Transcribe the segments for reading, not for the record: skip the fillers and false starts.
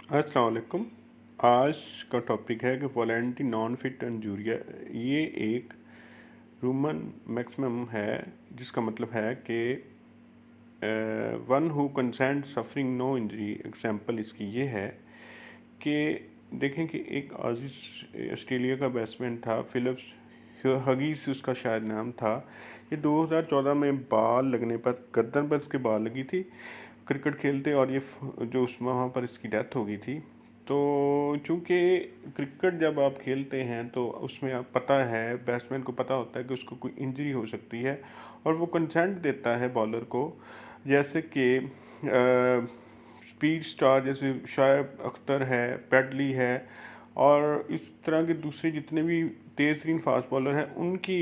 अस्सलाम वालेकुम। आज का टॉपिक है कि वॉलेंटरी नॉन फिट इंजूरिया। ये एक रूमन मैक्सिमम है, जिसका मतलब है कि one who consent suffering no injury. Example इसकी ये है कि देखें कि एक ऑस्ट्रेलिया का बैट्समैन था, फिलिप्स हगीस उसका शायद नाम था। ये 2014 में बाल लगने पर, गर्दन पर उसके बाल लगी थी क्रिकेट खेलते, और ये जो उस वहाँ पर इसकी डेथ हो गई थी। तो चूँकि क्रिकेट जब आप खेलते हैं तो उसमें आप पता है, बैट्समैन को पता होता है कि उसको कोई इंजरी हो सकती है, और वो कंसेंट देता है बॉलर को। जैसे कि स्पीड स्टार जैसे शायब अख्तर है, पैडली है, और इस तरह के दूसरे जितने भी तेज़ तरीन फास्ट बॉलर हैं, उनकी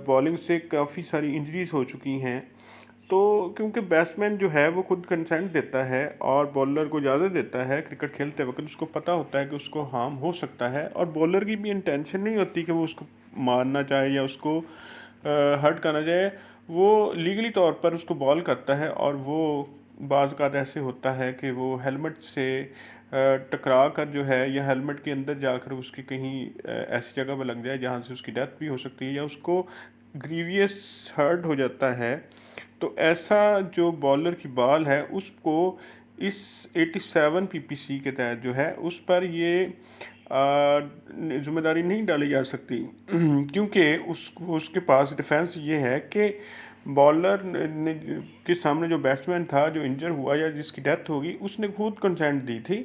बॉलिंग से काफ़ी सारी इंजरीज हो चुकी हैं। तो क्योंकि बैट्समैन जो है वो खुद कंसेंट देता है और बॉलर को इजाज़त देता है क्रिकेट खेलते वक्त, उसको पता होता है कि उसको हार्म हो सकता है, और बॉलर की भी इंटेंशन नहीं होती कि वो उसको मारना चाहे या उसको हर्ट करना चाहे। वो लीगली तौर पर उसको बॉल करता है, और वो बाज़ औक़ात ऐसे होता है कि वो हेलमेट से टकरा कर जो है, या हेलमेट के अंदर जाकर उसकी कहीं ऐसी जगह पर लग जाए जहाँ से उसकी डेथ भी हो सकती है, या उसको ग्रीवियस हर्ट हो जाता है। तो ऐसा जो बॉलर की बॉल है उसको इस 87 पीपीसी के तहत जो है उस पर ये ज़िम्मेदारी नहीं डाली जा सकती क्योंकि उसके पास डिफेंस ये है कि बॉलर ने के सामने जो बैट्समैन था जो इंजर हुआ या जिसकी डेथ होगी, उसने खुद कंसेंट दी थी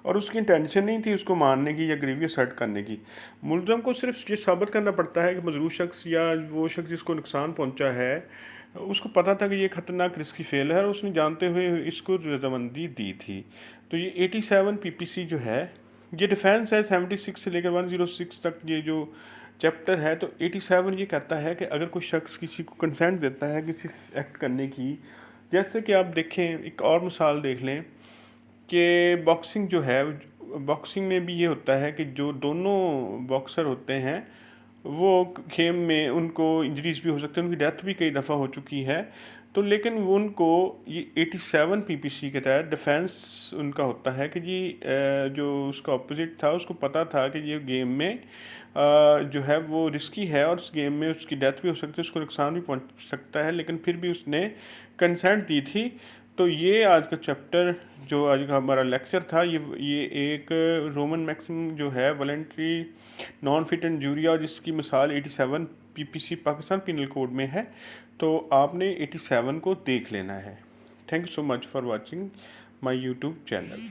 और उसकी इंटेंशन नहीं थी उसको मारने की या ग्रीवियस हर्ट करने की। मुलज़म को सिर्फ ये साबित करना पड़ता है कि मजरूर शख्स या वो शख्स जिसको नुकसान पहुंचा है, उसको पता था कि ये ख़तरनाक रिस्की फेल है और उसने जानते हुए इसको रजामंदी दी थी। तो ये 87 पीपीसी जो है ये डिफेंस है 76 से लेकर 106 तक। ये जो चैप्टर है, तो 87 ये कहता है कि अगर कोई शख्स किसी को कंसेंट देता है किसी एक्ट करने की, जैसे कि आप देखें, एक और मिसाल देख लें कि बॉक्सिंग जो है, बॉक्सिंग में भी ये होता है कि जो दोनों बॉक्सर होते हैं वो खेम में उनको इंजरीज भी हो सकती है, उनकी डेथ भी कई दफ़ा हो चुकी है। तो लेकिन वो उनको ये 87 पीपीसी के तहत डिफेंस उनका होता है कि जी जो उसका अपोजिट था उसको पता था कि ये गेम में जो है वो रिस्की है और उस गेम में उसकी डेथ भी हो सकती है, उसको नुकसान भी पहुंच सकता है, लेकिन फिर भी उसने कंसेंट दी थी। तो ये आज का चैप्टर जो आज का हमारा लेक्चर था, ये एक रोमन मैक्सिम जो है वॉलेंट्री नॉन फिट एंड जूरिया, और जिसकी मिसाल 87 पीपीसी पाकिस्तान पिनल कोड में है। तो आपने 87 को देख लेना है। Thank you so much for watching my YouTube channel.